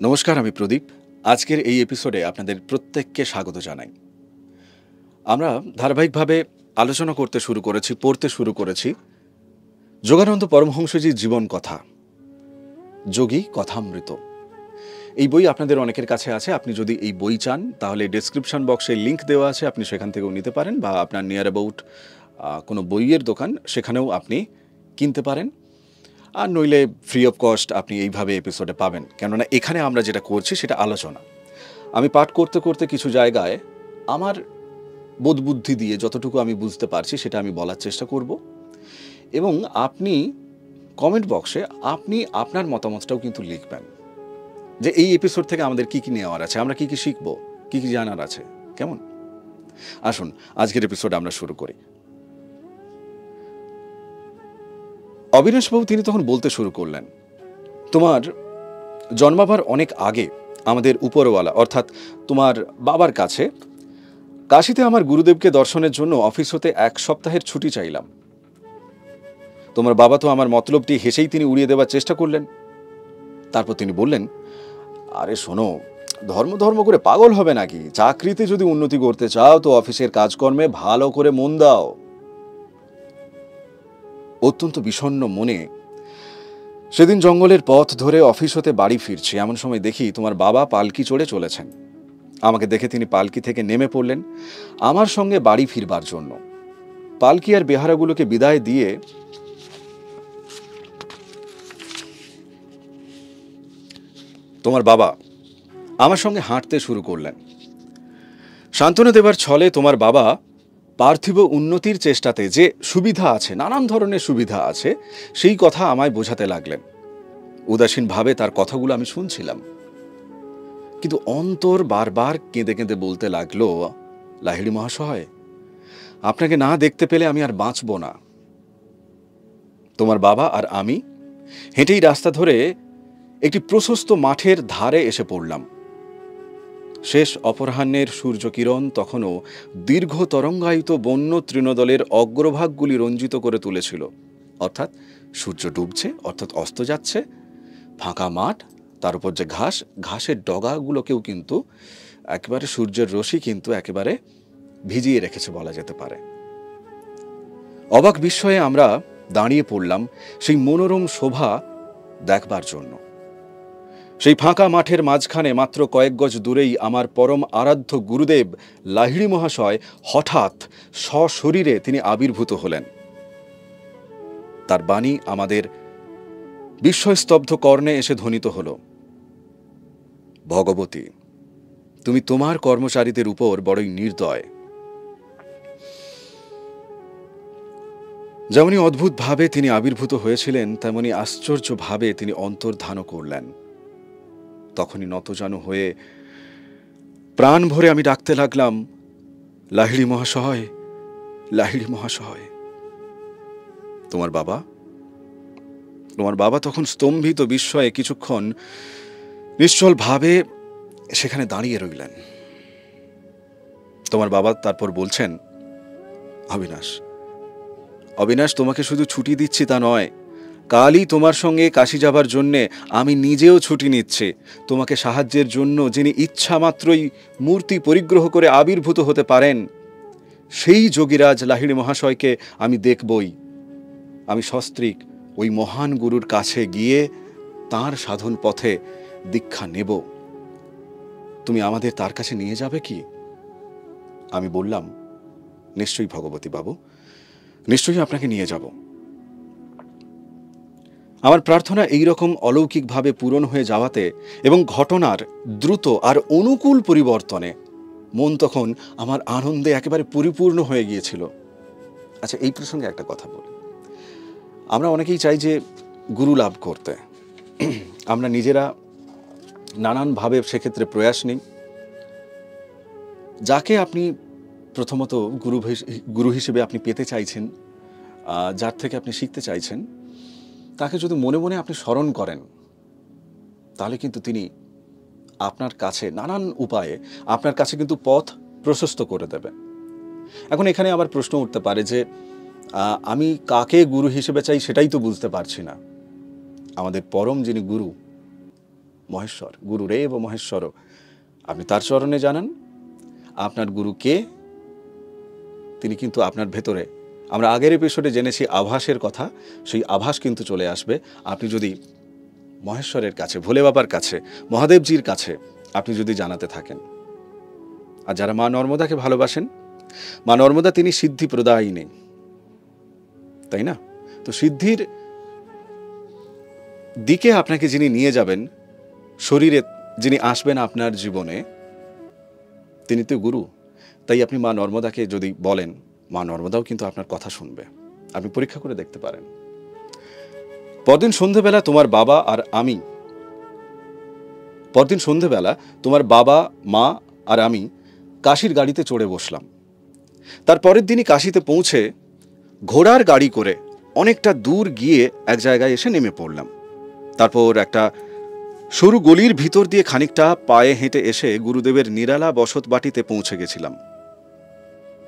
নমস্কার, আমি প্রদীপ। আজকের এই এপিসোডে আপনাদের প্রত্যেককে স্বাগত জানাই। আমরা ধারাবাহিকভাবে আলোচনা করতে শুরু করেছি, পড়তে শুরু করেছি যোগানন্দ পরমহংসজির জীবন কথা, যোগী কথামৃত। এই বই আপনাদের অনেকের কাছে আছে। আপনি যদি এই বই চান তাহলে ডেসক্রিপশন বক্সে লিংক দেওয়া আছে, আপনি সেখান থেকেও নিতে পারেন, বা আপনার নিয়ার অ্যাবাউট কোনো বইয়ের দোকান সেখানেও আপনি কিনতে পারেন। আর নইলে ফ্রি অফ কস্ট আপনি এইভাবে এপিসোডে পাবেন, কেননা এখানে আমরা যেটা করছি সেটা আলোচনা। আমি পাঠ করতে করতে কিছু জায়গায় আমার বোধবুদ্ধি দিয়ে যতটুকু আমি বুঝতে পারছি সেটা আমি বলার চেষ্টা করব, এবং আপনি কমেন্ট বক্সে আপনি আপনার মতামতটাও কিন্তু লিখবেন যে এই এপিসোড থেকে আমাদের কি কি নেওয়ার আছে, আমরা কি কি শিখবো, কি কি জানার আছে। কেমন? আসুন আজকের এপিসোড আমরা শুরু করি। অবিনাশবাবু তিনি তখন বলতে শুরু করলেন, তোমার জন্মাবার অনেক আগে আমাদের উপরওয়ালা অর্থাৎ তোমার বাবার কাছে কাশীতে আমার গুরুদেবকে দর্শনের জন্য অফিস হতে 1 সপ্তাহের ছুটি চাইলাম। তোমার বাবা তো আমার মতলবটি হেসেই তিনি উড়িয়ে দেওয়ার চেষ্টা করলেন। তারপর তিনি বললেন, আরে শোনো, ধর্ম ধর্ম করে পাগল হবে নাকি? চাকরিতে যদি উন্নতি করতে চাও তো অফিসের কাজকর্মে ভালো করে মন দাও। অত্যন্ত বিষণ্ণ মনে সেদিন জঙ্গলের পথ ধরে অফিস হতে বাড়ি ফিরছি, এমন সময় দেখি তোমার বাবা পালকি চড়ে চলেছেন। আমাকে দেখে তিনি পালকি থেকে নেমে পড়লেন আমার সঙ্গে বাড়ি ফিরবার জন্য। পালকি আর বেহারাগুলোকে বিদায় দিয়ে তোমার বাবা আমার সঙ্গে হাঁটতে শুরু করলেন। সান্ত্বনা দেবার ছলে তোমার বাবা পার্থিব উন্নতির চেষ্টাতে যে সুবিধা আছে, নানান ধরনের সুবিধা আছে, সেই কথা আমায় বোঝাতে লাগলেন। উদাসীনভাবে তার কথাগুলো আমি শুনছিলাম, কিন্তু অন্তর বারবার কেঁদে কেঁদে বলতে লাগলো, লাহিড়ী মহাশয়, আপনাকে না দেখতে পেলে আমি আর বাঁচব না। তোমার বাবা আর আমি হেঁটেই রাস্তা ধরে একটি প্রশস্ত মাঠের ধারে এসে পড়লাম। শেষ অপরাহ্নের সূর্যকিরণ তখনও দীর্ঘ তরঙ্গায়িত বন্য তৃণদলের অগ্রভাগগুলি রঞ্জিত করে তুলেছিল। অর্থাৎ সূর্য ডুবছে, অর্থাৎ অস্ত যাচ্ছে। ফাঁকা মাঠ, তার উপর যে ঘাস, ঘাসের ডগাগুলোকেও কিন্তু একেবারে সূর্যের রশ্মি কিন্তু একেবারে ভিজিয়ে রেখেছে বলা যেতে পারে। অবাক বিস্ময়ে আমরা দাঁড়িয়ে পড়লাম সেই মনোরম শোভা দেখবার জন্য। সেই ফাঁকা মাঠের মাঝখানে মাত্র কয়েক গজ দূরেই আমার পরম আরাধ্য গুরুদেব লাহিড়ী মহাশয় হঠাৎ সশরীরে তিনি আবির্ভূত হলেন। তার বাণী আমাদের বিস্ময়স্তব্ধ কর্ণে এসে ধ্বনিত হল, ভগবতী, তুমি তোমার কর্মচারীদের উপর বড়ই নির্দয়। যেমনি অদ্ভুতভাবে তিনি আবির্ভূত হয়েছিলেন, তেমনি আশ্চর্যভাবে তিনি অন্তর্ধানও করলেন। তখনই নতজানু হয়ে প্রাণ ভরে আমি ডাকতে লাগলাম, লাহিড়ী মহাশয়, লাহিড়ী মহাশয়। তোমার বাবা তখন স্তম্ভিত বিস্ময়ে কিছুক্ষণ নিশ্চল ভাবে সেখানে দাঁড়িয়ে রইলেন। তোমার বাবা তারপর বলছেন, অবিনাশ, তোমাকে শুধু ছুটি দিচ্ছি তা নয়, কালই তোমার সঙ্গে কাশী যাবার জন্যে আমি নিজেও ছুটি নিচ্ছি। তোমাকে সাহায্যের জন্য যিনি ইচ্ছা মাত্রই মূর্তি পরিগ্রহ করে আবির্ভূত হতে পারেন, সেই যোগীরাজ লাহিড়ী মহাশয়কে আমি দেখবই। আমি সস্ত্রীক ওই মহান গুরুর কাছে গিয়ে তাঁর সাধন পথে দীক্ষা নেব। তুমি আমাদের তার কাছে নিয়ে যাবে কি? আমি বললাম, নিশ্চয়ই ভগবতী বাবু, নিশ্চয়ই আপনাকে নিয়ে যাব। আমার প্রার্থনা এইরকম অলৌকিকভাবে পূরণ হয়ে যাওয়াতে এবং ঘটনার দ্রুত আর অনুকূল পরিবর্তনে মন তখন আমার আনন্দে একেবারে পরিপূর্ণ হয়ে গিয়েছিল। আচ্ছা, এই প্রসঙ্গে একটা কথা বলি। আমরা অনেকেই চাই যে গুরু লাভ করতে, আমরা নিজেরা নানানভাবে সেক্ষেত্রে প্রয়াস নিই। যাকে আপনি প্রথমত গুরু হিসেবে আপনি পেতে চাইছেন, যার থেকে আপনি শিখতে চাইছেন, তাকে যদি মনে মনে আপনি স্মরণ করেন, তাহলে কিন্তু তিনি আপনার কাছে নানান উপায়ে আপনার কাছে কিন্তু পথ প্রশস্ত করে দেবেন। এখন এখানে আবার প্রশ্ন উঠতে পারে যে আমি কাকে গুরু হিসেবে চাই সেটাই তো বুঝতে পারছি না। আমাদের পরম যিনি গুরু, মহেশ্বর, গুরুরেব মহেশ্বর, আপনি তার চরণে জানান আপনার গুরু কে। তিনি কিন্তু আপনার ভেতরে, আমরা আগের এপিসোডে জেনেছি আভাসের কথা, সেই আভাস কিন্তু চলে আসবে আপনি যদি মহেশ্বরের কাছে, ভোলে বাবার কাছে, মহাদেবজির কাছে আপনি যদি জানাতে থাকেন। আর যারা মা নর্মদাকে ভালোবাসেন, মা নর্মদা তিনি সিদ্ধি প্রদায়িনী, তাই না? তো সিদ্ধির দিকে আপনাকে যিনি নিয়ে যাবেন, শরীরে যিনি আসবেন আপনার জীবনে, তিনি তো গুরু। তাই আপনি মা নর্মদাকে যদি বলেন, মা নর্মদাও কিন্তু আপনার কথা শুনবে। আপনি পরীক্ষা করে দেখতে পারেন। পরদিন সন্ধেবেলা তোমার বাবা আর আমি, পরদিন সন্ধেবেলা তোমার বাবা, মা আর আমি কাশীর গাড়িতে চড়ে বসলাম। তার পরের দিনই কাশীতে পৌঁছে ঘোড়ার গাড়ি করে অনেকটা দূর গিয়ে এক জায়গায় এসে নেমে পড়লাম। তারপর একটা সরু গলির ভিতর দিয়ে খানিকটা পায়ে হেঁটে এসে গুরুদেবের নিরালা বসত বাটিতে পৌঁছে গেছিলাম।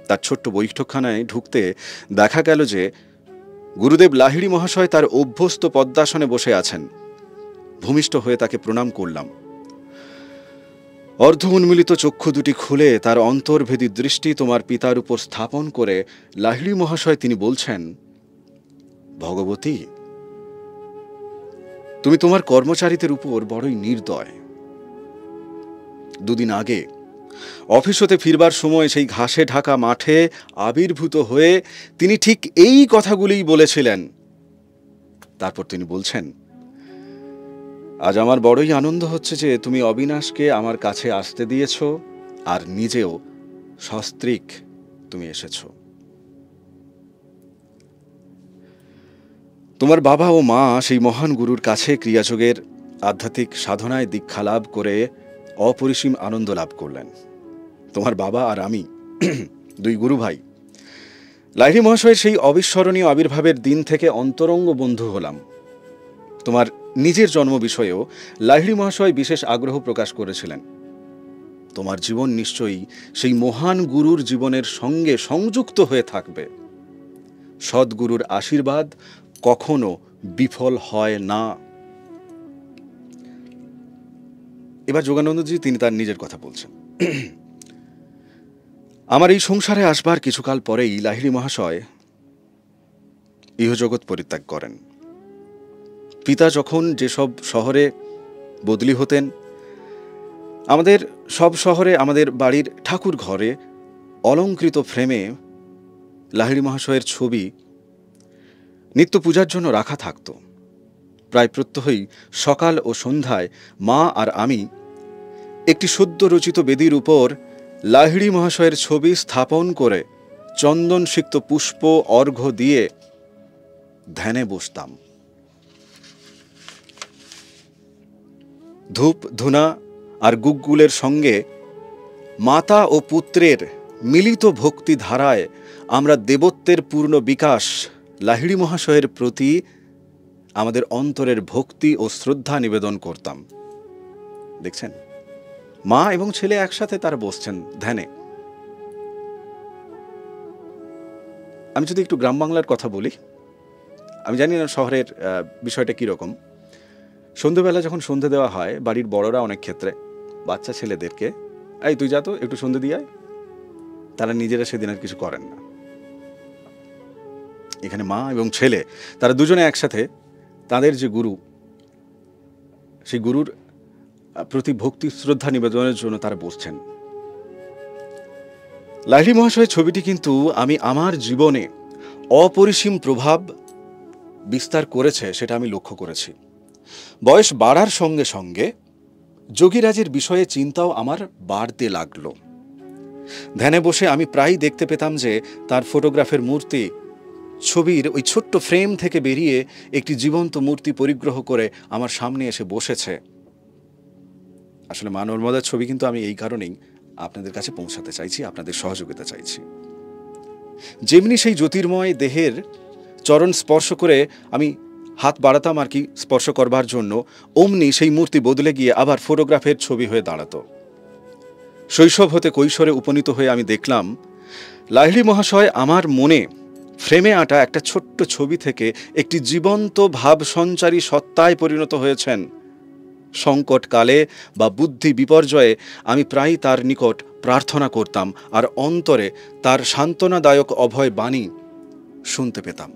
তার ছোট্ট বৈঠকখানায় ঢুকতে দেখা গেল যে গুরুদেব লাহিড়ী মহাশয় তার অভ্যস্ত পদ্মাসনে বসে আছেন। ভূমিষ্ঠ হয়ে তাকে প্রণাম করলাম। অর্ধ উন্মিলিত চক্ষু দুটি খুলে তার অন্তর্ভেদী দৃষ্টি তোমার পিতার উপর স্থাপন করে লাহিড়ী মহাশয় তিনি বলছেন, ভগবতী, তুমি তোমার কর্মচারীদের উপর বড়ই নির্দয়। দুদিন আগে অফিস হতে ফিরবার সময় সেই ঘাসে ঢাকা মাঠে আবির্ভূত হয়ে তিনি ঠিক এই কথাগুলিই বলেছিলেন। তারপর তিনি বলছেন, আজ আমার বড়ই আনন্দ হচ্ছে যে তুমি অবিনাশকে আমার কাছে আসতে দিয়েছ, আর নিজেও সস্ত্রীক তুমি এসেছ। তোমার বাবা ও মা সেই মহান গুরুর কাছে ক্রিয়াযোগের আধ্যাত্মিক সাধনায় দীক্ষা লাভ করে অপরিসীম আনন্দ লাভ করলেন। তোমার বাবা আর আমি দুই গুরু ভাই লাহিড়ী মহাশয়ের সেই অবিস্মরণীয় আবির্ভাবের দিন থেকে অন্তরঙ্গ বন্ধু হলাম। তোমার নিজের জন্ম বিষয়েও লাহিড়ী মহাশয় বিশেষ আগ্রহ প্রকাশ করেছিলেন। তোমার জীবন নিশ্চয়ই সেই মহান গুরুর জীবনের সঙ্গে সংযুক্ত হয়ে থাকবে। সদ্গুরুর আশীর্বাদ কখনো বিফল হয় না। এবার যোগানন্দজি তিনি তার নিজের কথা বলছেন। আমার এই সংসারে আসবার কিছুকাল পরেই লাহিড়ী মহাশয় ইহজগৎ পরিত্যাগ করেন। পিতা যখন যেসব শহরে বদলি হতেন, আমাদের সব শহরে আমাদের বাড়ির ঠাকুর ঘরে অলঙ্কৃত ফ্রেমে লাহিড়ী মহাশয়ের ছবি নিত্য পূজার জন্য রাখা থাকত। প্রায় প্রত্যহই সকাল ও সন্ধ্যায় মা আর আমি একটি সদ্য রচিত বেদির উপর লাহিড়ী মহাশয়ের ছবি স্থাপন করে চন্দন সিক্ত পুষ্প অর্ঘ্য দিয়ে ধ্যানে বসতাম। ধূপ ধুনা আর গুগ্গুলের সঙ্গে মাতা ও পুত্রের মিলিত ভক্তি ধারায় আমরা দেবত্বের পূর্ণ বিকাশ লাহিড়ী মহাশয়ের প্রতি আমাদের অন্তরের ভক্তি ও শ্রদ্ধা নিবেদন করতাম। দেখছেন, মা এবং ছেলে একসাথে তারা বসছেন ধ্যানে। আমি যদি একটু গ্রাম বাংলার কথা বলি, আমি জানি না শহরের বিষয়টা কীরকম। সন্ধ্যেবেলা যখন সন্ধে দেওয়া হয়, বাড়ির বড়রা অনেক ক্ষেত্রে বাচ্চা ছেলেদেরকে, এই তুই যা তো একটু সন্ধে দিয়ে আয়, তারা নিজেরা সেদিন আর কিছু করেন না। এখানে মা এবং ছেলে তারা দুজনে একসাথে তাদের যে গুরু, সেই গুরুর প্রতি ভক্তি শ্রদ্ধা নিবেদনের জন্য তারা বসছেন। লাহিড়ী মহাশয়ের ছবিটি কিন্তু আমি আমার জীবনে অপরিসীম প্রভাব বিস্তার করেছে, সেটা আমি লক্ষ্য করেছি। বয়স বাড়ার সঙ্গে সঙ্গে যোগীরাজের বিষয়ে চিন্তাও আমার বাড়তে লাগলো। ধ্যানে বসে আমি প্রায়ই দেখতে পেতাম যে তার ফটোগ্রাফের মূর্তি ছবির ওই ছোট্ট ফ্রেম থেকে বেরিয়ে একটি জীবন্ত মূর্তি পরিগ্রহ করে আমার সামনে এসে বসেছে। আসলে মা নর্মদার ছবি কিন্তু আমি এই কারণেই আপনাদের কাছে পৌঁছাতে চাইছি, আপনাদের সহযোগিতা চাইছি। যেমনি সেই জ্যোতির্ময় দেহের চরণ স্পর্শ করে আমি হাত বাড়াতাম আর কি স্পর্শ করবার জন্য, অমনি সেই মূর্তি বদলে গিয়ে আবার ফটোগ্রাফের ছবি হয়ে দাঁড়াতো। শৈশব হতে কৈশোরে উপনীত হয়ে আমি দেখলাম লাহিড়ী মহাশয় আমার মনে ফ্রেমে আঁটা একটা ছোট্ট ছবি থেকে একটি জীবন্ত ভাব সঞ্চারী সত্তায় পরিণত হয়েছেন। সংকটকালে বা বুদ্ধি বিপর্যয়ে আমি প্রায়ই তার নিকট প্রার্থনা করতাম, আর অন্তরে তার সান্ত্বনাদায়ক অভয় বাণী শুনতে পেতাম।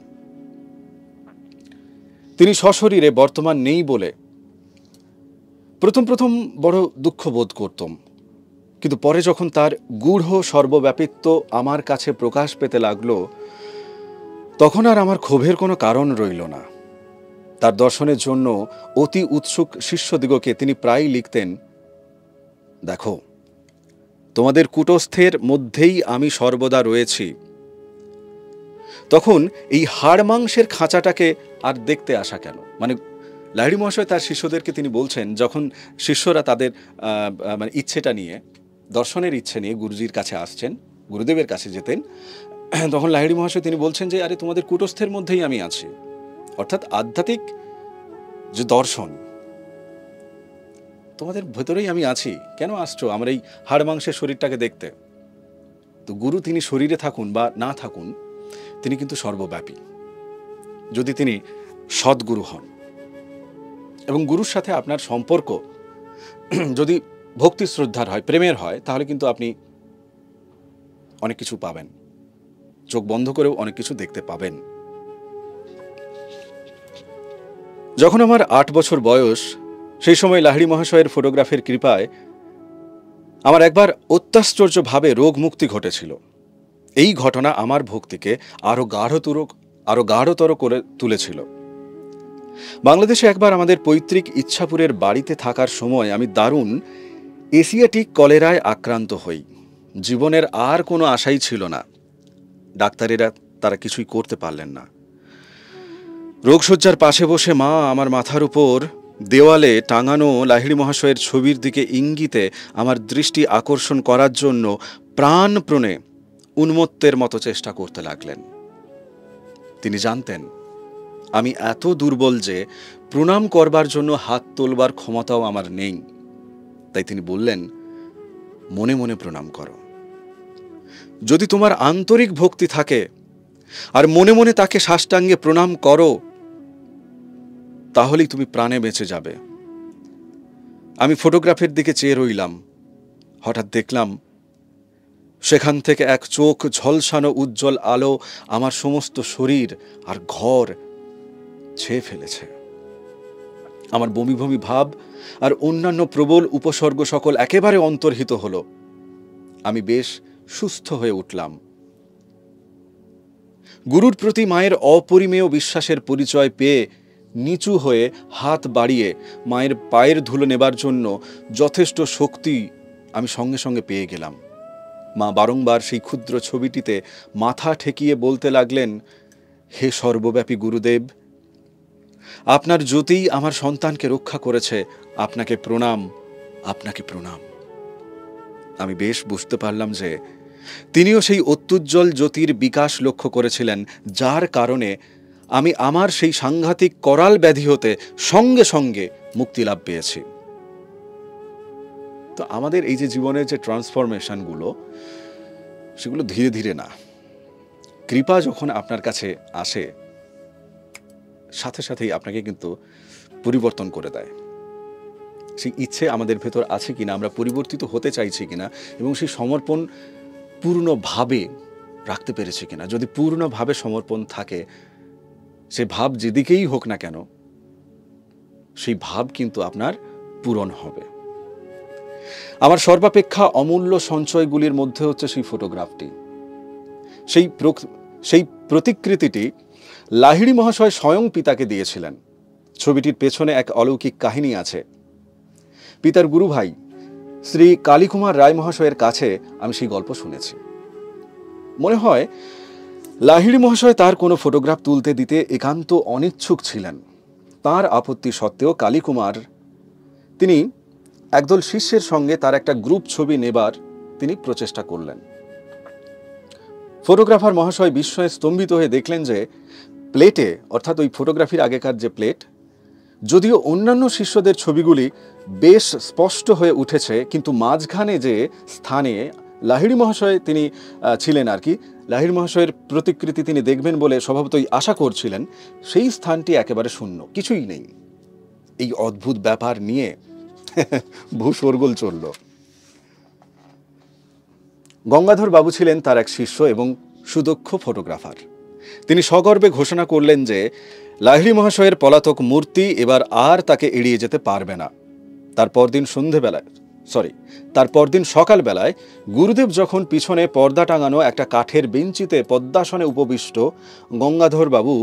তিনি সশরীরে বর্তমান নেই বলে প্রথম প্রথম বড় দুঃখ বোধ করতাম, কিন্তু পরে যখন তার গূঢ় সর্বব্যাপিত্ব আমার কাছে প্রকাশ পেতে লাগলো, তখন আর আমার ক্ষোভের কোনো কারণ রইল না। তার দর্শনের জন্য অতি উৎসুক শিষ্যদিগকে তিনি প্রায়ই লিখতেন, দেখো, তোমাদের কূটস্থের মধ্যেই আমি সর্বদা রয়েছি। তখন এই হাড় মাংসের খাঁচাটাকে আর দেখতে আসা কেন? মানে লাহিড়ী মহাশয় তার শিষ্যদেরকে তিনি বলছেন, যখন শিষ্যরা তাদের মানে ইচ্ছেটা নিয়ে, দর্শনের ইচ্ছে নিয়ে গুরুজির কাছে আসছেন, গুরুদেবের কাছে যেতেন, তখন লাহিড়ী মহাশয় তিনি বলছেন যে, আরে তোমাদের কূটস্থের মধ্যেই আমি আছি। অর্থাৎ আধ্যাত্মিক যে দর্শন, তোমাদের ভেতরেই আমি আছি, কেন আসছো আমার এই হাড় মাংসের শরীরটাকে দেখতে? তো গুরু তিনি শরীরে থাকুন বা না থাকুন, তিনি কিন্তু সর্বব্যাপী, যদি তিনি সদ্গুরু হন। এবং গুরুর সাথে আপনার সম্পর্ক যদি ভক্তি শ্রদ্ধার হয়, প্রেমের হয়, তাহলে কিন্তু আপনি অনেক কিছু পাবেন, চোখ বন্ধ করেও অনেক কিছু দেখতে পাবেন। যখন আমার 8 বছর বয়স, সেই সময় লাহিড়ী মহাশয়ের ফটোগ্রাফের কৃপায় আমার একবার অত্যাশ্চর্যভাবে রোগ মুক্তি ঘটেছিল। এই ঘটনা আমার ভক্তিকে আরো গাঢ়তর করে তুলেছিল। বাংলাদেশে একবার আমাদের পৈতৃক ইচ্ছাপুরের বাড়িতে থাকার সময় আমি দারুণ এশিয়াটিক কলেরায় আক্রান্ত হই। জীবনের আর কোনো আশাই ছিল না। ডাক্তারেরা তারা কিছুই করতে পারলেন না। রোগশয্যার পাশে বসে মা আমার মাথার উপর দেওয়ালে টাঙানো লাহিড়ী মহাশয়ের ছবির দিকে ইঙ্গিতে আমার দৃষ্টি আকর্ষণ করার জন্য প্রাণপণে উন্মত্তের মতো চেষ্টা করতে লাগলেন। তিনি জানতেন আমি এত দুর্বল যে প্রণাম করবার জন্য হাত তোলবার ক্ষমতাও আমার নেই। তাই তিনি বললেন, মনে মনে প্রণাম করো। যদি তোমার আন্তরিক ভক্তি থাকে আর মনে মনে তাকে সাষ্টাঙ্গে প্রণাম করো, তাহলেই তুমি প্রাণে বেঁচে যাবে। আমি ফটোগ্রাফের দিকে চেয়ে রইলাম। হঠাৎ দেখলাম সেখান থেকে এক চোখ ঝলসানো উজ্জ্বল আলো আমার সমস্ত শরীর আর ঘর ছেয়ে ফেলেছে। আমার বমি বমি ভাব আর অন্যান্য প্রবল উপসর্গ সকল একেবারে অন্তর্হিত হল। আমি বেশ সুস্থ হয়ে উঠলাম। গুরুর প্রতি মায়ের অপরিমেয় বিশ্বাসের পরিচয় পেয়ে নিচু হয়ে হাত বাড়িয়ে মায়ের পায়ের ধুলো নেবার জন্য যথেষ্ট শক্তি আমি সঙ্গে সঙ্গে পেয়ে গেলাম। মা বারংবার সেই ক্ষুদ্র ছবিটিতে মাথা ঠেকিয়ে বলতে লাগলেন, হে সর্বব্যাপী গুরুদেব, আপনার জ্যোতিই আমার সন্তানকে রক্ষা করেছে, আপনাকে প্রণাম, আপনাকে প্রণাম। আমি বেশ বুঝতে পারলাম যে তিনিও সেই অত্যুজ্জ্বল জ্যোতির বিকাশ লক্ষ্য করেছিলেন, যার কারণে আমি আমার সেই সাংঘাতিক করাল ব্যাধি হতে সঙ্গে সঙ্গে মুক্তিলাভ পেয়েছি। তো আমাদের এই যে জীবনের যে ট্রান্সফরমেশনগুলো, সেগুলো ধীরে ধীরে না, কৃপা যখন আপনার কাছে আসে সাথে সাথেই আপনাকে কিন্তু পরিবর্তন করে দেয়। সেই ইচ্ছে আমাদের ভেতর আছে কিনা, আমরা পরিবর্তিত হতে চাইছি কিনা, এবং সেই সমর্পণ পূর্ণভাবে রাখতে পেরেছি কিনা। যদি পূর্ণভাবে সমর্পণ থাকে, সে ভাব যেদিকেই হোক না কেন, সেই ভাব কিন্তু আপনার পূরণ হবে। আমার সর্বাপেক্ষা অমূল্য সঞ্চয়গুলির মধ্যে হচ্ছে সেই ফটোগ্রাফটি। সেই প্রতিকৃতিটি লাহিড়ী মহাশয় স্বয়ং পিতাকে দিয়েছিলেন। ছবিটির পেছনে এক অলৌকিক কাহিনী আছে। পিতার গুরু ভাই শ্রী কালীকুমার রায় মহাশয়ের কাছে আমি সেই গল্প শুনেছি। মনে হয় লাহিড়ী মহাশয় তার কোনো ফটোগ্রাফ তুলতে দিতে একান্ত অনিচ্ছুক ছিলেন। তার আপত্তি সত্ত্বেও কালীকুমার তিনি একদল শিষ্যের সঙ্গে তার একটা গ্রুপ ছবি নেবার তিনি প্রচেষ্টা করলেন। ফটোগ্রাফার মহাশয় বিস্ময়ে স্তম্ভিত হয়ে দেখলেন যে প্লেটে, অর্থাৎ ওই ফটোগ্রাফির আগেকার যে প্লেট, যদিও অন্যান্য শিষ্যদের ছবিগুলি বেশ স্পষ্ট হয়ে উঠেছে, কিন্তু মাঝখানে যে স্থানে লাহিড়ী মহাশয় তিনি ছিলেন আর কি, লাহিড়ী মহাশয়ের প্রতিকৃতি তিনি দেখবেন বলে স্বভাবতই আশা করছিলেন, সেই স্থানটি একেবারে শূন্য, কিছুই নেই। এই অদ্ভুত ব্যাপার নিয়ে ভূশোরগোল চলল। গঙ্গাধর বাবু ছিলেন তার এক শিষ্য এবং সুদক্ষ ফটোগ্রাফার। তিনি সগর্বে ঘোষণা করলেন যে লাহিড়ী মহাশয়ের পলাতক মূর্তি এবার আর তাকে এড়িয়ে যেতে পারবে না। তার পরদিন সকালবেলায় গুরুদেব যখন পিছনে পর্দা টাঙানো একটা কাঠের বেঞ্চিতে পদ্মাসনে উপবিষ্ট, গঙ্গাধর বাবু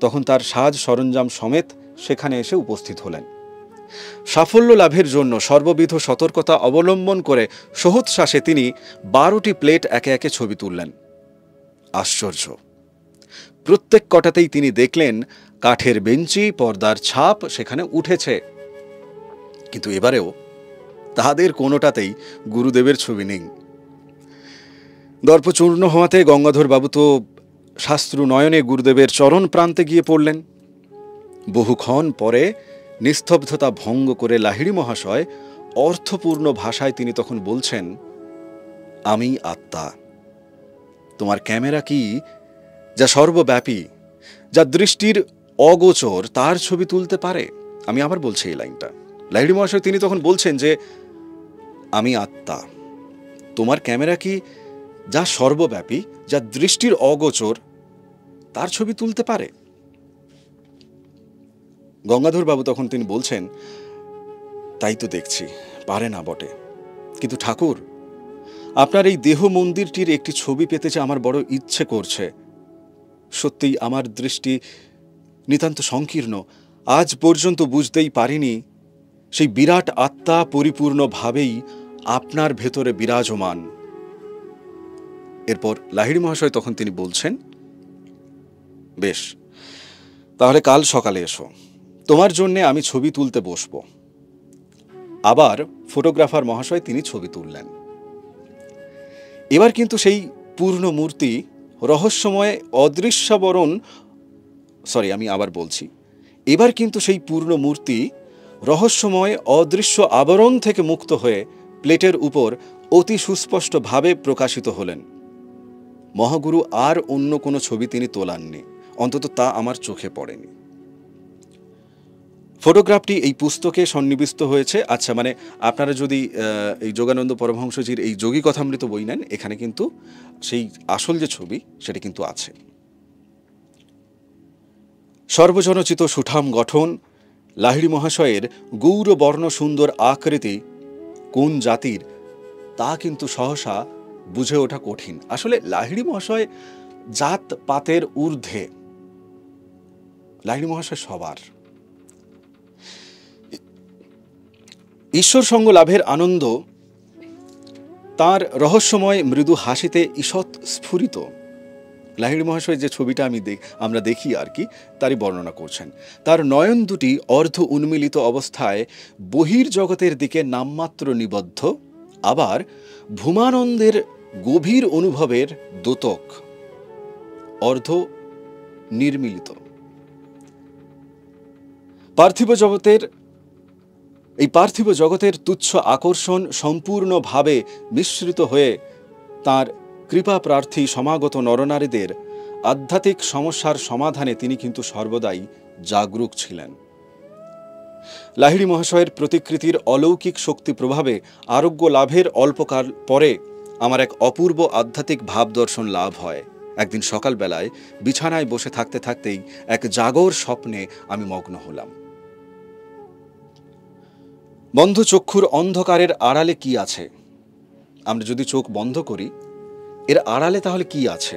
তখন তার সাজ সরঞ্জাম সমেত সেখানে এসে উপস্থিত হলেন। সাফল্য লাভের জন্য সর্ববিধ সতর্কতা অবলম্বন করে সহৎশ্বাসে তিনি 12টি প্লেট একে একে ছবি তুললেন। আশ্চর্য! প্রত্যেক কটাতেই তিনি দেখলেন কাঠের বেঞ্চি, পর্দার ছাপ সেখানে উঠেছে, কিন্তু এবারেও তাদের কোনোটাতেই গুরুদেবের ছবি নেই। দর্পচূর্ণ হওয়াতে গঙ্গাধর বাবু তো শাস্ত্রু নয়নে গুরুদেবের চরণ প্রান্তে গিয়ে পড়লেন। বহুক্ষণ পরে নিস্তব্ধতা ভঙ্গ করে লাহিড়ী মহাশয় অর্থপূর্ণ ভাষায় তিনি তখন বলছেন, আমি আত্মা। তোমার ক্যামেরা কি, যা সর্বব্যাপী, যা দৃষ্টির অগোচর, তার ছবি তুলতে পারে? আমি আবার বলছি এই লাইনটা। লাহিড়ী মহাশয় তিনি তখন বলছেন যে আমি আত্মা, তোমার ক্যামেরা কি, যা সর্বব্যাপী, যা দৃষ্টির অগোচর, তার ছবি তুলতে পারে? গঙ্গাধর বাবু তখন তিনি বলছেন, তাই তো দেখছি, পারে না বটে, কিন্তু ঠাকুর, আপনার এই দেহ মন্দিরটির একটি ছবি পেতে যে আমার বড় ইচ্ছে করছে। সত্যিই আমার দৃষ্টি নিতান্ত সংকীর্ণ, আজ পর্যন্ত বুঝতেই পারিনি সেই বিরাট আত্মা পরিপূর্ণভাবেই আপনার ভেতরে বিরাজমান। এরপর লাহিড়ী মহাশয় তখন তিনি বলছেন, বেশ, তাহলে কাল সকালে এসো, তোমার জন্যে আমি ছবি তুলতে বসব। আবার ফটোগ্রাফার মহাশয় তিনি ছবি তুললেন। এবার কিন্তু সেই পূর্ণ মূর্তি রহস্যময় অদৃশ্যাবরণ এবার কিন্তু সেই পূর্ণ মূর্তি রহস্যময় অদৃশ্য আবরণ থেকে মুক্ত হয়ে প্লেটের উপর অতি সুস্পষ্টভাবে প্রকাশিত হলেন। মহাগুরু আর অন্য কোনো ছবি তিনি তোলাননি, অন্তত তা আমার চোখে পড়েনি। ফটোগ্রাফটি এই পুস্তকে সন্নিবিষ্ট হয়েছে। আচ্ছা, মানে আপনারা যদি এই যোগানন্দ পরমহংসজির এই যোগী কথামৃত বই নেন, এখানে কিন্তু সেই আসল যে ছবি সেটা কিন্তু আছে। সর্বজনচিত সুঠাম গঠন, লাহিড়ী মহাশয়ের গৌরবর্ণ সুন্দর আকৃতি কোন জাতির তা কিন্তু সহসা বুঝে ওঠা কঠিন। আসলে লাহিড়ী মহাশয় জাত পাতের ঊর্ধ্বে, লাহিড়ী মহাশয় সবার। ঈশ্বর সঙ্গ লাভের আনন্দ তার রহস্যময় মৃদু হাসিতে ঈষৎ স্ফুরিত। লাহিড়ী মহাশয় যে ছবিটা আমরা দেখি আর কি, তারই বর্ণনা করছেন। তার নয়ন দুটি অর্ধ উন্মিলিত অবস্থায় বহির্জগতের দিকে নামমাত্র নিবদ্ধ, আবার ভূমানন্দের গভীর অনুভবের দ্যোতক অর্ধ নির্মিলিত। পার্থিব জগতের তুচ্ছ আকর্ষণ সম্পূর্ণভাবে মিশ্রিত হয়ে তাঁর কৃপা প্রার্থী সমাগত নরনারীদের আধ্যাত্মিক সমস্যার সমাধানে তিনি কিন্তু সর্বদাই জাগরুক ছিলেন। লাহিড়ী মহাশয়ের প্রতিকৃতির অলৌকিক শক্তি প্রভাবে আরোগ্য লাভের অল্পকাল পরে আমার এক অপূর্ব আধ্যাত্মিক ভাব দর্শন লাভ হয়। একদিন সকালবেলায় বিছানায় বসে থাকতে থাকতেই এক জাগর স্বপ্নে আমি মগ্ন হলাম। বন্ধ চক্ষুর অন্ধকারের আড়ালে কি আছে? আমরা যদি চোখ বন্ধ করি, এর আড়ালে তাহলে কি আছে?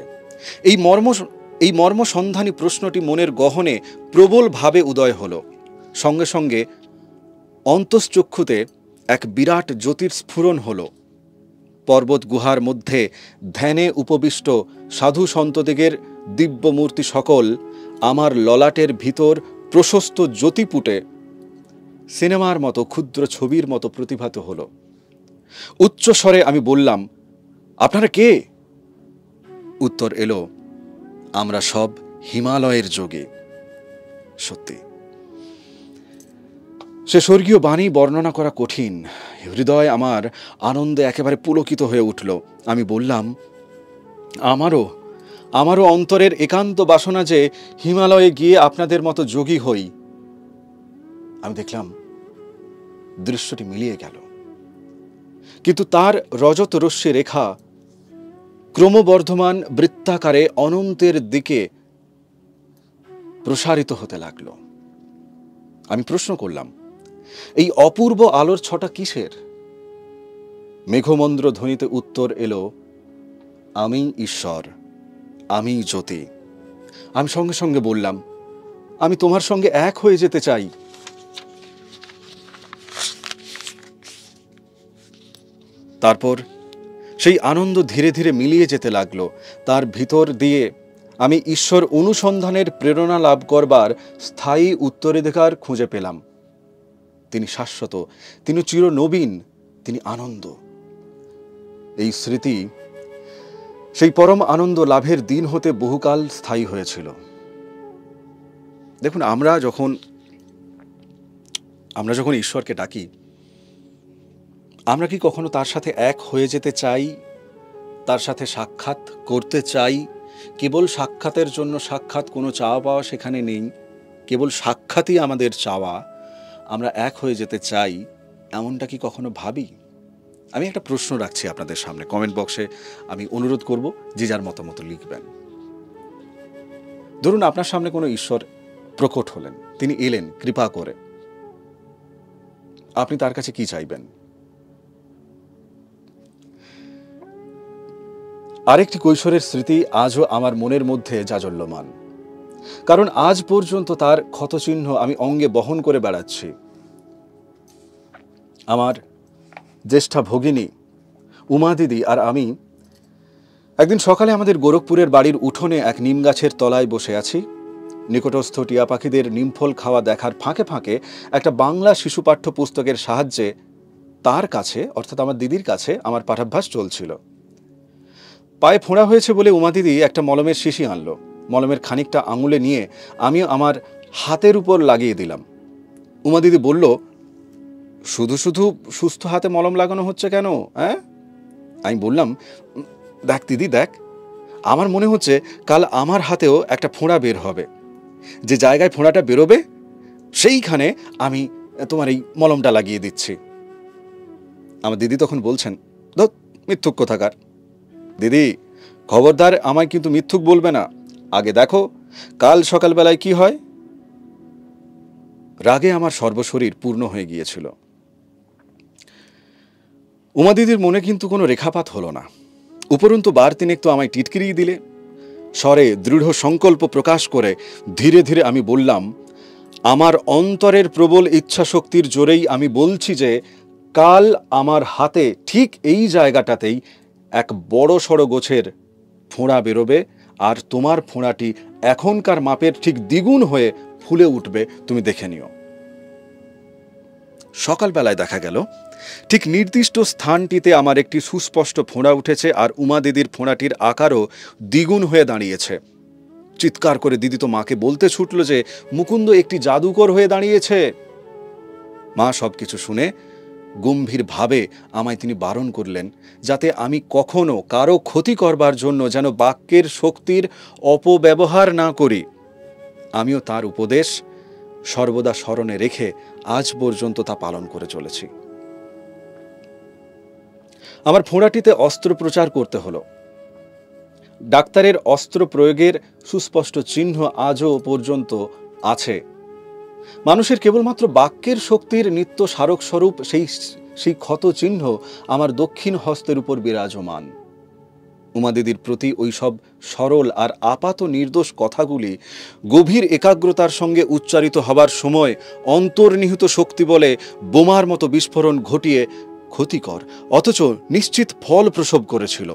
এই মর্মসন্ধানী প্রশ্নটি মনের গহনে প্রবলভাবে উদয় হল। সঙ্গে সঙ্গে অন্তশ্চক্ষুতে এক বিরাট জ্যোতির্স্ফুরণ হল। পর্বত গুহার মধ্যে ধ্যানে উপবিষ্ট সাধু সন্তদিগের দিব্য মূর্তি সকল আমার ললাটের ভিতর প্রশস্ত জ্যোতিপুটে সিনেমার মতো ক্ষুদ্র ছবির মতো প্রতিভাত হল। উচ্চস্বরে আমি বললাম, আপনারা কে? উত্তর এলো, আমরা সব হিমালয়ের যোগে। সত্যি সে স্বর্গীয় বাণী বর্ণনা করা কঠিন। হৃদয় আমার আনন্দে একেবারে পুলকিত হয়ে উঠল। আমি বললাম, আমারও অন্তরের একান্ত বাসনা যে হিমালয়ে গিয়ে আপনাদের মতো যোগী হই। আমি দেখলাম দৃশ্যটি মিলিয়ে গেল, কিন্তু তার রজত রশ্মি রেখা ক্রমবর্ধমান বৃত্তাকারে অনন্তের দিকে প্রসারিত হতে লাগলো। আমি প্রশ্ন করলাম, এই অপূর্ব আলোর ছটা কিসের? মেঘমন্দ্র ধ্বনিতে উত্তর এলো, আমি ঈশ্বর, আমি জ্যোতি। আমি সঙ্গে সঙ্গে বললাম, আমি তোমার সঙ্গে এক হয়ে যেতে চাই। তারপর সেই আনন্দ ধীরে ধীরে মিলিয়ে যেতে লাগলো। তার ভিতর দিয়ে আমি ঈশ্বর অনুসন্ধানের প্রেরণা লাভ করবার স্থায়ী উত্তরাধিকার খুঁজে পেলাম। তিনি শাশ্বত, তিনি চিরনবীন, তিনি আনন্দ। এই স্মৃতি সেই পরম আনন্দ লাভের দিন হতে বহুকাল স্থায়ী হয়েছিল। দেখুন, আমরা যখন ঈশ্বরকে ডাকি, আমরা কি কখনো তার সাথে এক হয়ে যেতে চাই, তার সাথে সাক্ষাৎ করতে চাই? কেবল সাক্ষাতের জন্য সাক্ষাৎ, কোনো চাওয়া পাওয়া সেখানে নেই, কেবল সাক্ষাৎই আমাদের চাওয়া। আমরা এক হয়ে যেতে চাই, এমনটা কি কখনো ভাবি? আমি একটা প্রশ্ন রাখছি আপনাদের সামনে, কমেন্ট বক্সে আমি অনুরোধ করব যে যার মতামত লিখবেন। ধরুন আপনার সামনে কোনো ঈশ্বর প্রকট হলেন, তিনি এলেন কৃপা করে, আপনি তার কাছে কি চাইবেন? আরেকটি কৈশোরের স্মৃতি আজও আমার মনের মধ্যে জাজল্যমান, কারণ আজ পর্যন্ত তার ক্ষতচিহ্ন আমি অঙ্গে বহন করে বেড়াচ্ছি। আমার জ্যেষ্ঠা ভগিনী উমা দিদি আর আমি একদিন সকালে আমাদের গোরখপুরের বাড়ির উঠোনে এক নিম গাছের তলায় বসে আছি। নিকটস্থ টিয়া পাখিদের নিমফল খাওয়া দেখার ফাঁকে ফাঁকে একটা বাংলা শিশু পাঠ্য পুস্তকের সাহায্যে তার কাছে, অর্থাৎ আমার দিদির কাছে, আমার পাঠাভ্যাস চলছিল। পায়ে ফোঁড়া হয়েছে বলে উমা দিদি একটা মলমের শিশি আনলো। মলমের খানিকটা আঙুলে নিয়ে আমি আমার হাতের উপর লাগিয়ে দিলাম। উমা দিদি বলল, শুধু শুধু সুস্থ হাতে মলম লাগানো হচ্ছে কেন? হ্যাঁ? আমি বললাম, দেখ দিদি দেখ, আমার মনে হচ্ছে কাল আমার হাতেও একটা ফোঁড়া বের হবে। যে জায়গায় ফোঁড়াটা বেরোবে সেইখানে আমি তোমার এই মলমটা লাগিয়ে দিচ্ছি। আমার দিদি তখন বলছেন, ধুৎ, মিথ্যুক কোথাকার। দিদি, খবরদার আমায় কিন্তু মিথ্যুক বলবে না, আগে দেখো কাল সকালবেলায় কি হয়। রাগে আমার সর্বশরীর পূর্ণ হয়ে গিয়েছিল। উমা দিদির মনে কিন্তু কোনো রেখাপাত হলো না, উপরন্তু বার তিনেক তো আমায় টিটকিরিয়ে দিলে। স্বরে দৃঢ় সংকল্প প্রকাশ করে ধীরে ধীরে আমি বললাম, আমার অন্তরের প্রবল ইচ্ছা শক্তির জোরেই আমি বলছি যে কাল আমার হাতে ঠিক এই জায়গাটাতেই এক বড় সড়ো গোছের ফোঁড়া বেরোবে, আর তোমার ফোঁড়াটি এখনকার মাপের ঠিক দ্বিগুণ হয়ে ফুলে উঠবে, তুমি দেখে নিও। সকালবেলায় দেখা গেল ঠিক নির্দিষ্ট স্থানটিতে আমার একটি সুস্পষ্ট ফোঁড়া উঠেছে, আর উমা দিদির ফোঁড়াটির আকারও দ্বিগুণ হয়ে দাঁড়িয়েছে। চিৎকার করে দিদি তো মাকে বলতে ছুটল যে মুকুন্দ একটি জাদুকর হয়ে দাঁড়িয়েছে। মা সবকিছু শুনে গম্ভীরভাবে আমায় তিনি বারণ করলেন যাতে আমি কখনো কারো ক্ষতি করবার জন্য যেন বাক্যের শক্তির অপব্যবহার না করি। আমিও তার উপদেশ সর্বদা স্মরণে রেখে আজ পর্যন্ত তা পালন করে চলেছি। আমার ফোঁড়াটিতে অস্ত্রোপচার করতে হলো। ডাক্তারের অস্ত্র প্রয়োগের সুস্পষ্ট চিহ্ন আজও পর্যন্ত আছে। মানুষের কেবলমাত্র বাক্যের শক্তির নিত্য স্মারক স্বরূপ সেই ক্ষত চিহ্ন আমার দক্ষিণ হস্তের উপর বিরাজমান। উমাদিদির প্রতি ওই সব সরল আর আপাত নির্দোষ কথাগুলি গভীর একাগ্রতার সঙ্গে উচ্চারিত হবার সময় অন্তর্নিহিত শক্তি বলে বোমার মতো বিস্ফোরণ ঘটিয়ে ক্ষতিকর অথচ নিশ্চিত ফল প্রসব করেছিল।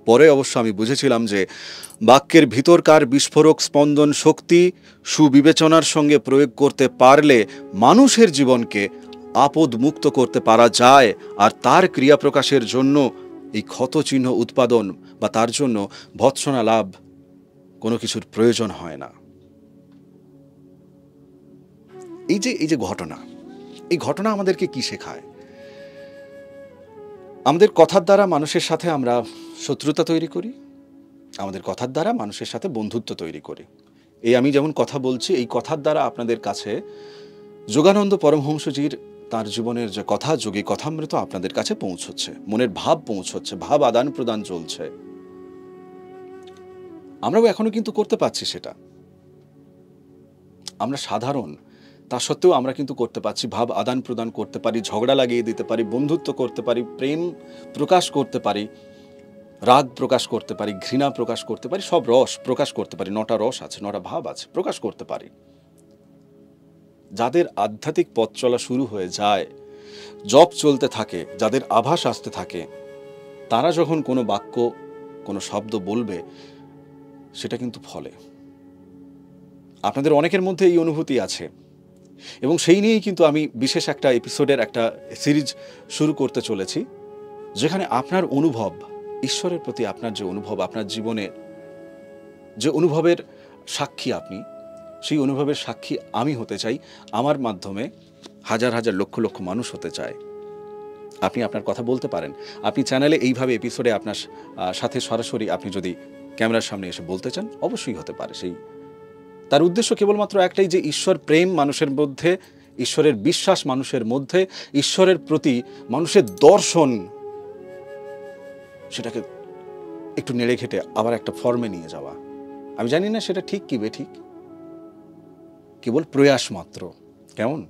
পরে অবশ্য আমি বুঝেছিলাম যে বাক্যের ভিতরকার বিস্ফোরক স্পন্দন শক্তি সুবিবেচনার সঙ্গে প্রয়োগ করতে পারলে মানুষের জীবনকে আপদ মুক্ত করতে পারা যায়, আর তার ক্রিয়া প্রকাশের জন্য এই ক্ষতচিহ্ন উৎপাদন বা তার জন্য ভৎসনা লাভ কোনো কিছুর প্রয়োজন হয় না। এই যে ঘটনা, এই ঘটনা আমাদেরকে কি শেখায়? আমাদের কথার দ্বারা মানুষের সাথে আমরা শত্রুতা তৈরি করি, আমাদের কথার দ্বারা মানুষের সাথে বন্ধুত্ব তৈরি করি। এই আমি যেমন কথা বলছি, এই কথার দ্বারা আপনাদের কাছে যোগানন্দ পরমহংসজির তার জীবনের যে কথা, যোগী কথামৃত আপনাদের কাছে পৌঁছচ্ছে, মনের ভাব পৌঁছচ্ছে, ভাব আদান প্রদান চলছে। আমরাও এখনো কিন্তু করতে পারছি সেটা। আমরা সাধারণ, তা সত্ত্বেও আমরা কিন্তু করতে পারছি, ভাব আদান প্রদান করতে পারি, ঝগড়া লাগিয়ে দিতে পারি, বন্ধুত্ব করতে পারি, প্রেম প্রকাশ করতে পারি, রাগ প্রকাশ করতে পারি, ঘৃণা প্রকাশ করতে পারি, সব রস প্রকাশ করতে পারি। 9টা রস আছে, 9টা ভাব আছে, প্রকাশ করতে পারি। যাদের আধ্যাত্মিক পথ চলা শুরু হয়ে যায়, জপ চলতে থাকে, যাদের আভাস আসতে থাকে, তারা যখন কোনো বাক্য, কোনো শব্দ বলবে, সেটা কিন্তু ফলে। আপনাদের অনেকের মধ্যে এই অনুভূতি আছে, এবং সেই নিয়েই কিন্তু আমি বিশেষ একটা এপিসোডের একটা সিরিজ শুরু করতে চলেছি, যেখানে আপনার অনুভব, ঈশ্বরের প্রতি আপনার যে অনুভব, আপনার জীবনের যে অনুভবের সাক্ষী আপনি, সেই অনুভবের সাক্ষী আমি হতে চাই। আমার মাধ্যমে হাজার হাজার লক্ষ লক্ষ মানুষ হতে চায়। আপনি আপনার কথা বলতে পারেন। আপনি চ্যানেলে এইভাবে এপিসোডে আপনার সাথে সরাসরি আপনি যদি ক্যামেরার সামনে এসে বলতে চান, অবশ্যই হতে পারে। সেই তার উদ্দেশ্য কেবলমাত্র একটাই, যে ঈশ্বর প্রেম মানুষের মধ্যে, ঈশ্বরের বিশ্বাস মানুষের মধ্যে, ঈশ্বরের প্রতি মানুষের দর্শন, সেটাকে একটু নেড়ে ঘেটে আবার একটা ফর্মে নিয়ে যাওয়া। আমি জানি না সেটা ঠিক কি বেঠিক, কেবল প্রয়াস মাত্র। কেমন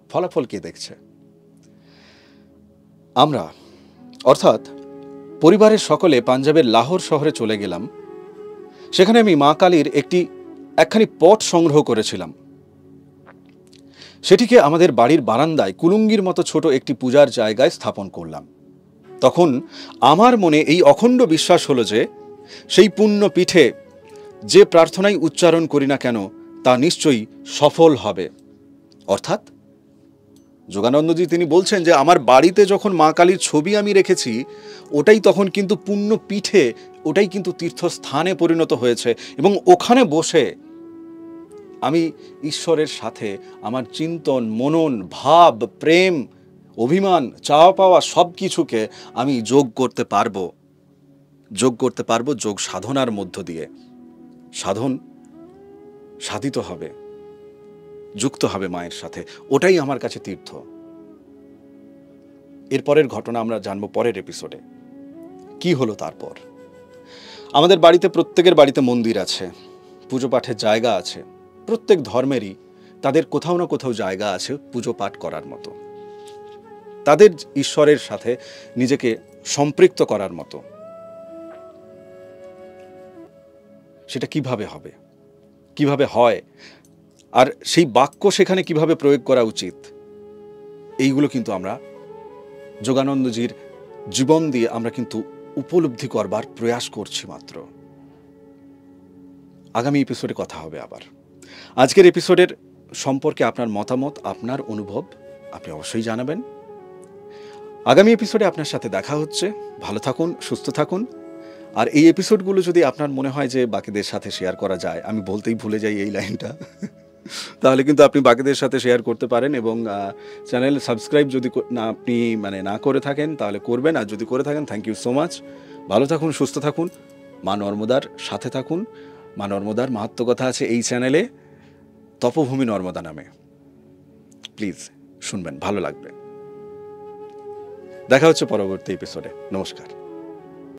ফলাফল কে দেখছে? আমরা অর্থাৎ পরিবারের সকলে পাঞ্জাবের লাহোর শহরে চলে গেলাম। সেখানে আমি মা কালীর একখানি পট সংগ্রহ করেছিলাম। সেটিকে আমাদের বাড়ির বারান্দায় কুলুঙ্গির মতো ছোট একটি পূজার জায়গায় স্থাপন করলাম। তখন আমার মনে এই অখণ্ড বিশ্বাস হলো যে সেই পুণ্য পীঠে যে প্রার্থনাই উচ্চারণ করি না কেন, তা নিশ্চয়ই সফল হবে। অর্থাৎ যোগানন্দজি তিনি বলছেন যে আমার বাড়িতে যখন মা কালীর ছবি আমি রেখেছি, ওটাই তখন কিন্তু পুণ্য পীঠে, ওটাই কিন্তু তীর্থস্থানে পরিণত হয়েছে, এবং ওখানে বসে আমি ঈশ্বরের সাথে আমার চিন্তন, মনন, ভাব, প্রেম, অভিমান, চাওয়া পাওয়া সব কিছুকে আমি যোগ করতে পারবো। যোগ সাধনার মধ্য দিয়ে। সাধন সাধিত হবে, যুক্ত হবে মায়ের সাথে, ওটাই আমার কাছে তীর্থ। এরপরের ঘটনা আমরা জানবো পরের এপিসোডে। কি হলো তারপর? আমাদের বাড়িতে, প্রত্যেকের বাড়িতে মন্দির আছে, পুজো পাঠের জায়গা আছে। প্রত্যেক ধর্মেরই তাদের কোথাও না কোথাও জায়গা আছে পুজো পাঠ করার মতো, তাদের ঈশ্বরের সাথে নিজেকে সম্পৃক্ত করার মতো। সেটা কিভাবে হবে, কিভাবে হয়, আর সেই বাক্য সেখানে কিভাবে প্রয়োগ করা উচিত, এইগুলো কিন্তু আমরা যোগানন্দজির জীবন দিয়ে আমরা কিন্তু উপলব্ধি করবার প্রয়াস করছি মাত্র। আগামী এপিসোডে কথা হবে আবার। আজকের এপিসোডের সম্পর্কে আপনার মতামত, আপনার অনুভব আপনি অবশ্যই জানাবেন। আগামী এপিসোডে আপনার সাথে দেখা হচ্ছে। ভালো থাকুন, সুস্থ থাকুন। আর এই এপিসোডগুলো যদি আপনার মনে হয় যে বাকিদের সাথে শেয়ার করা যায়, আমি বলতেই ভুলে যাই এই লাইনটা, তাহলে কিন্তু আপনি বাকিদের সাথে শেয়ার করতে পারেন। এবং চ্যানেল সাবস্ক্রাইব যদি আপনি না করে থাকেন তাহলে করবেন, আর যদি করে থাকেন থ্যাংক ইউ সো মাচ। ভালো থাকুন, সুস্থ থাকুন, মা নর্মদার সাথে থাকুন। মা নর্মদার মাহাত্ম্য কথা আছে এই চ্যানেলে, তপভূমি নর্মদা নামে। প্লিজ শুনবেন, ভালো লাগবে। দেখা হচ্ছে পরবর্তী এপিসোডে। নমস্কার।